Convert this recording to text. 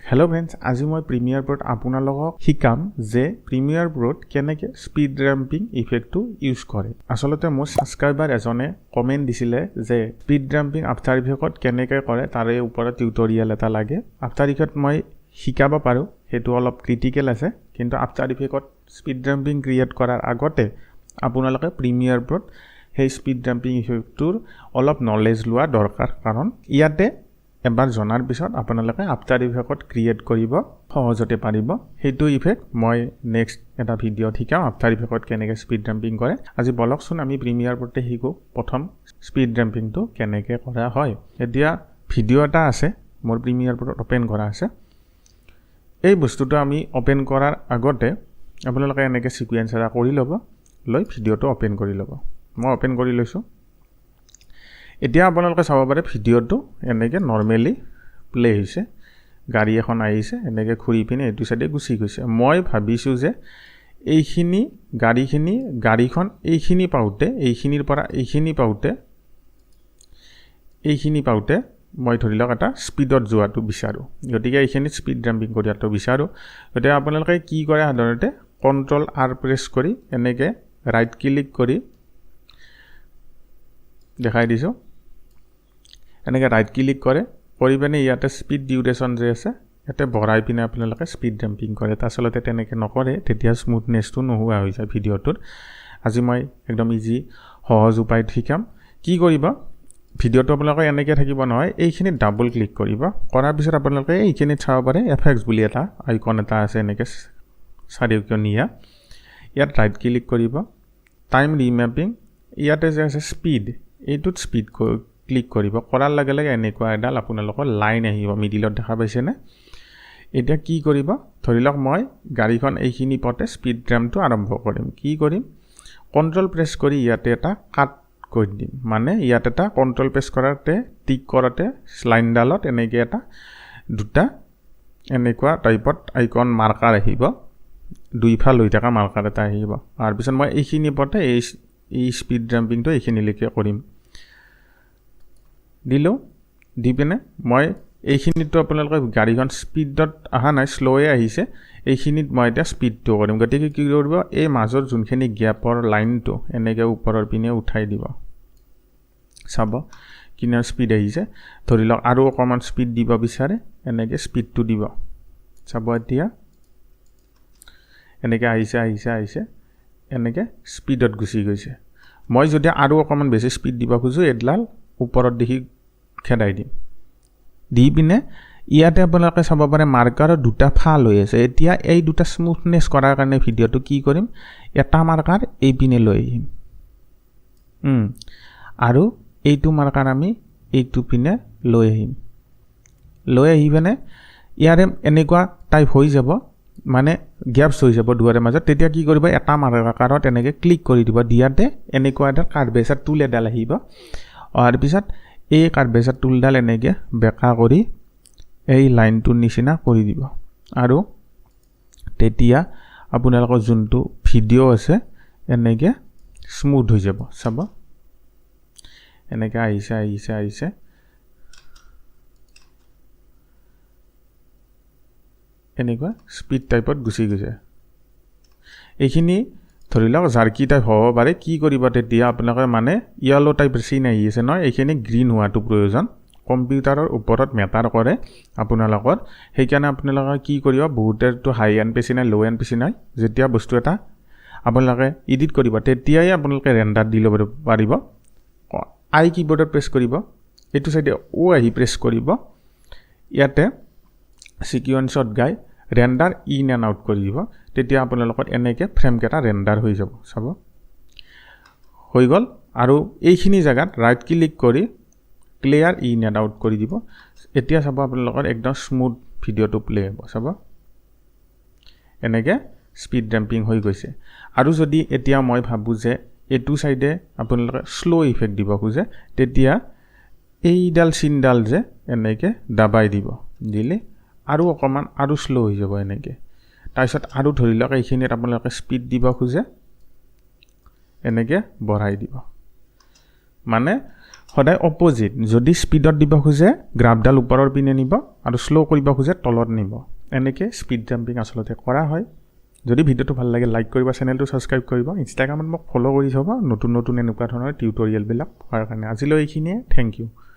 Hello friends, आज मैं Premiere Pro आपनालोকক शिकाम जे प्रिमियर प्रोत केनेके स्पीड रैम्पिंग इफेक्ट यूज करे। आसलते मोर सबस्क्राइबार एजने कमेन्ट दिसिले जे स्पीड रैम्पिंग आफ्टार इफेक्ट केनेके करे तारे ऊपर टिउटोरियल एटा लागे। आफ्टार इफेक्ट मैं शिकाब पारो, हेतु अलप क्रिटिकल आछे, किन्तु After Effect speed ramping create करार आगते आपनालोके प्रिमियर प्रोत हे स्पीड रैम्पिंग इफेक्टर अलप नलेज लोৱা दरकार, कारण इयाते एबार जनार पिছত आपनालोके आफ्टार इफेक्ट क्रिएट करिब सहजते पारिब। हेतु इफेक्ट मैं नेक्स्ट एटा भिडिओ शिकाम आफ्टार इफेक्ट केनेके स्पीड रैम्पिंग करे। আজি বলকচোন আমি প্রিমিয়ার প্रोতে শিকো प्रथम स्पीड रैम्पिंग तो केनेके करा হয়। এতিয়া ভিডিও এটা আছে মোর প্রিমিয়ার प्रोत ओपन करा আছে। এই বস্তুটো আমি ওপেন কৰাৰ আগতে আপোনালোকে এনেকে সিকুৱেন্স এটা কৰি ল'ব, লৈ ভিডিওটো ওপেন কৰি ল'ব। মই ওপেন কৰি লৈছো। এতিয়া আপোনালোকে চাব পাৰে ভিডিওটো এনেকে নৰমালি প্লে হৈছে, গাড়ী এখন আহিছে এনেকে ঘুৰি পিনে এটু সাইডে গুছি গৈছে। মই ভাবিছো যে এইখিনি গাড়ীখন এইখিনি পাউতে এইখিনিৰ পৰা এইখিনি পাউতে মই ধৰি লওক এটা স্পিডত যোৱাটো বিচাৰো, গতিকে এইখিনি স্পিড ৰैम्पिंग কৰিয়াটো বিচাৰো। গতিকে আপোনালোকে কি কৰে, সাধাৰণতে কন্ট্ৰোল আৰ প্ৰেছ কৰি এনেকে ৰাইট ক্লিক কৰি দেখাই দিছো। এনেকে ৰাইট ক্লিক কৰে পিনে ইয়াতে স্পীড ডিউৰেশ্যন যে আছে ইয়াতে বঢ়াই পিনে আপোনালোকে স্পীড ৰैम्पिंग কৰে। আসলতে তেনেকে নকৰে, তেতিয়া স্মুথনেছটো নোহোৱা হৈ যায় ভিডিওটোৰ। আজি মই একদম ইজি সহজ উপায়ত শিকাম। কি কৰিব, ভিডিওটো আপোনালোকে এনেকে থাকিব নহয়, এইখিনি ডাবল ক্লিক কৰিব। কৰাৰ পিছত আপোনালোকে এইখিনি চাব পাৰে এফএক্স বুলি এটা আইকন এটা আছে এনেকে চাৰিওকোণীয়া। ইয়াত ৰাইট ক্লিক কৰিব, টাইম ৰিমেপিং ইয়াতে যে আছে স্পীড, এইটোত স্পীড ক্লিক কৰিব। কৰাৰ লগে লগে এনেকুৱা এডাল আপোনালোকৰ লাইন আহিব, মিডিলত দেখা পাইছে নে? এতিয়া কি কৰিব, ধৰি লওক মই গাড়ীখন এইখিনি পথে স্পীড ৰैम्पটো আৰম্ভ কৰিম। কি কৰিম, কন্ট্ৰোল প্ৰেছ কৰি ইয়াতে এটা কাট কৰি দিম। মানে ইয়াতে এটা কন্ট্ৰোল প্ৰেছ কৰাতে টিক কৰাতে লাইনডালত এনেকে এটা দুটা এনেকুৱা টাইপত আইকন মাৰ্কাৰ আহিব, দুইফাল হৈ থকা মাৰ্কাৰ এটা আহিব। তাৰ পিছত মই এইখিনি পথে এই স্পীড ৰैम्पिंगটো এইখিনিলৈকে কৰিম। দিলো, দি পিনে মই এইখিনিতো আপোনালোকে গাড়ীখন স্পীডত অহা নাই, শ্লোৱে আহিছে, এইখিনিত মই এতিয়া স্পীডটো কৰিম। গতিকে কি কৰিব, এই মাজৰ যোনখিনি গ্যাপৰ লাইনটো এনেকে ওপৰৰ পিনে উঠাই দিব। চাব কিমান স্পীড আহিছে। ধৰি লওক আৰু অকমান স্পীড দিব বিচাৰে, এনেকে স্পীডটো দিব। চাব এতিয়া এনেকে আহিছে এনেকে স্পীডত গুচি গৈছে। মই যদি আৰু অকমান বেছি স্পীড দিব খুজো, এডাল ওপৰত দেখি খেদাই দিম। দি পিনে ইয়াতে আপোনালোকে চাব পাৰে মাৰ্কাৰৰ দুটা ফাল হৈ আছে। এতিয়া এই দুটা স্মুথনেছ কৰাৰ কাৰণে ভিডিওটো কি কৰিম, এটা মাৰ্কাৰ এই পিনে লৈ আহিম, আৰু এইটো মাৰ্কাৰ আমি এইটো পিনে লৈ আহিম। লৈ আহি পিনে ইয়াৰে এনেকুৱা টাইপ হৈ যাব, মানে গ্যাপছ হৈ যাব দুৱাৰে মাজত। তেতিয়া কি কৰিব, এটা মাৰ্কাৰত এনেকে ক্লিক কৰি দিব। দিয়াতে এনেকুৱা এটা কাৰ্ভেচাৰ টুল এডাল আহিব। অহাৰ পিছত এই কাৰ্ভেচাৰ টুলডাল এনেকে বেকা কৰি এই লাইনটোৰ নিচিনা কৰি দিব, আৰু তেতিয়া আপোনালোকৰ যোনটো ভিডিঅ' আছে এনেকে স্মুথ হৈ যাব। চাব এনেকে আহিছে এনেকুৱা স্পীড টাইপত গুচি গৈছে। এইখিনি ধৰি লওক জাৰ্কি টাইপ হ'ব পাৰে। কি কৰিব তেতিয়া আপোনালোকে, মানে য়েলো টাইপ চিন আহি আছে নহয়, এইখিনি গ্ৰীণ হোৱাটো প্ৰয়োজন। কম্পিউটাৰৰ ওপৰত মেটাৰ কৰে আপোনালোকৰ, সেইকাৰণে আপোনালোকে কি কৰিব, বহুতেতো হাই এণ্ড পেচি নাই, ল' এণ্ড পেচি নাই। যেতিয়া বস্তু এটা আপোনালোকে এডিট কৰিব তেতিয়াই আপোনালোকে ৰেণ্ডাৰ দি ল'ব পাৰিব। আই কিবৰ্ডত প্ৰেছ কৰিব, এইটো চাইডে আহি প্ৰেছ কৰিব, ইয়াতে সিকুৱেন্সত গাই ৰেণ্ডাৰ ইন এণ্ড আউট কৰি দিব। তেতিয়া আপোনালোকৰ এনেকে ফ্ৰেমকেইটা ৰেণ্ডাৰ হৈ যাব। চাব হৈ গ'ল। আৰু এইখিনি জেগাত ৰাইট ক্লিক কৰি ক্লিয়াৰ ইন এণ্ড আউট কৰি দিব। এতিয়া চাব আপোনালোকৰ একদম স্মুথ ভিডিঅ'টো প্লে হ'ব। চাব এনেকে স্পীড ৰैम्पिंग হৈ গৈছে। আৰু যদি এতিয়া মই ভাবোঁ যে এইটো চাইডে আপোনালোকে শ্লো ইফেক্ট দিব খোজে, তেতিয়া এইডাল চিনডাল যে এনেকে দাবাই দিব, দিলে আৰু অকমান আৰু শ্লো হৈ যাব এনেকে। তাৰপিছত আৰু ধৰি লওক এইখিনিত আপোনালোকে স্পীড দিব খোজে, এনেকে বঢ়াই দিব। মানে সদায় অপজিট যদি স্পীডত দিব খোজে গ্ৰাফডাল ওপৰৰ পিনে নিব আৰু শ্ল' কৰিব খোজে তলত নিব এনেকৈ স্পীড জাম্পিং আচলতে কৰা হয় যদি ভিডিঅ'টো ভাল লাগে লাইক কৰিব চেনেলটো ছাবস্ক্ৰাইব কৰিব ইনষ্টাগ্ৰামত মোক ফ'ল' কৰি থ'ব নতুন নতুন এনেকুৱা ধৰণৰ টিউটৰিয়েলবিলাক পোৱাৰ কাৰণে আজিলৈ এইখিনিয়ে থেংক ইউ